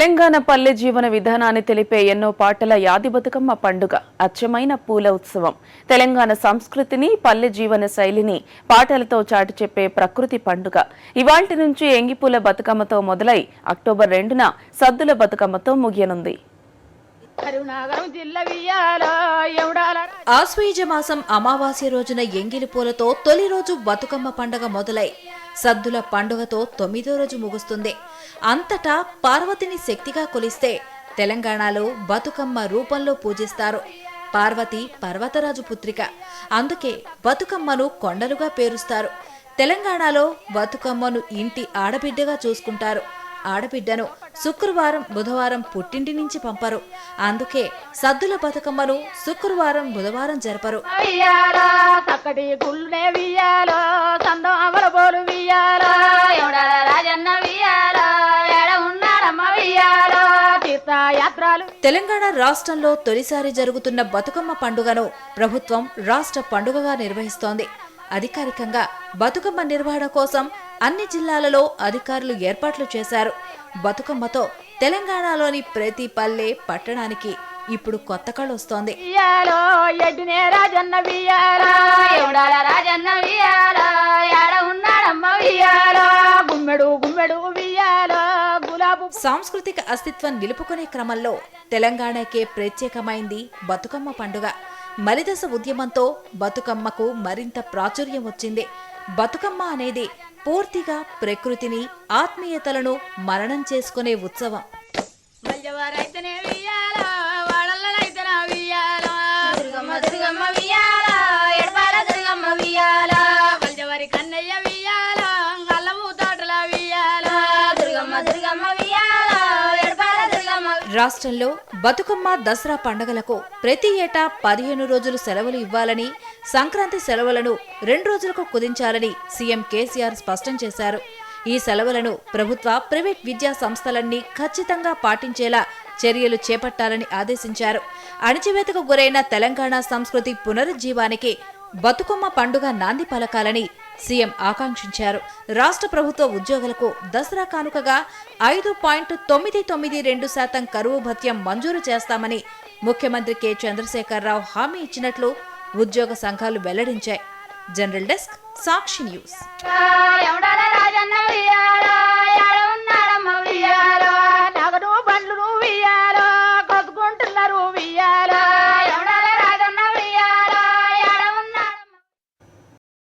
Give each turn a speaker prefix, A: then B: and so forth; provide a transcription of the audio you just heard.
A: తెలంగాణ పల్లె జీవన విధానాన్ని తెలిపే ఎన్నో పాటల యాది బతుకమ్మ పండుగ అచ్చమైన పూల ఉత్సవం. తెలంగాణ సంస్కృతిని, పల్లె జీవన శైలిని పాటలతో చాటి చెప్పే ప్రకృతి పండుగ. ఇవాల్టి నుంచి ఎంగిపూల బతుకమ్మతో మొదలై అక్టోబర్ 2న సద్దుల బతుకమ్మతో ముగియనుంది.
B: ఆశ్వయుజ మాసం అమావాస్య రోజున ఎంగిలి పూలతో తొలి రోజు బతుకమ్మ పండుగ మొదలై సద్దుల పండుగతో 9వ రోజు ముగుస్తుంది. అంతటా పార్వతిని శక్తిగా కొలిస్తే తెలంగాణలో బతుకమ్మ రూపంలో పూజిస్తారు. పార్వతి పర్వతరాజు పుత్రిక, అందుకే బతుకమ్మను కొండలుగా పేరుస్తారు. తెలంగాణలో బతుకమ్మను ఇంటి ఆడబిడ్డగా చూసుకుంటారు. ఆడబిడ్డను శుక్రవారం, బుధవారం పుట్టింటి నుంచి పంపరు. అందుకే సద్దుల బతుకమ్మను శుక్రవారం, బుధవారం జరపరు. తెలంగాణ రాష్ట్రంలో తొలిసారి జరుగుతున్న బతుకమ్మ పండుగను ప్రభుత్వం రాష్ట్ర పండుగగా నిర్వహిస్తోంది. అధికారికంగా బతుకమ్మ నిర్వహణ కోసం అన్ని జిల్లాలలో అధికారులు ఏర్పాట్లు చేశారు. బతుకమ్మతో తెలంగాణలోని ప్రతి పల్లె, పట్టణానికి ఇప్పుడు కొత్త కళ వస్తోంది. సాంస్కృతిక అస్తిత్వం నిలుపుకునే క్రమంలో తెలంగాణకే ప్రత్యేకమైంది బతుకమ్మ పండుగ. మలిదశ ఉద్యమంతో బతుకమ్మకు మరింత ప్రాచుర్యం వచ్చింది. బతుకమ్మ అనేది పూర్తిగా ప్రకృతిని, ఆత్మీయతలను మననం చేసుకునే ఉత్సవం. రాష్ట్రంలో బతుకమ్మ, దసరా పండుగలకు ప్రతి ఏటా 15 రోజులు సెలవులు ఇవ్వాలని, సంక్రాంతి సెలవులను 2 రోజులకు కుదించాలని సీఎం కేసీఆర్ స్పష్టం చేశారు. ఈ సెలవులను ప్రభుత్వ, ప్రైవేట్ విద్యా సంస్థలన్నీ ఖచ్చితంగా పాటించేలా చర్యలు చేపట్టాలని ఆదేశించారు. అణచివేతకు గురైన తెలంగాణ సంస్కృతి పునరుజ్జీవానికి బతుకమ్మ పండుగ నాంది పలకాలని సీఎం ఆకాంక్షించారు. రాష్ట్ర ప్రభుత్వ ఉద్యోగులకు దసరా కానుకగా 5.992% కరువు భత్యం మంజూరు చేస్తామని ముఖ్యమంత్రి కె. చంద్రశేఖరరావు హామీ ఇచ్చినట్లు ఉద్యోగ సంఘాలు వెల్లడించాయి. జనరల్ డెస్క్, సాక్షి న్యూస్.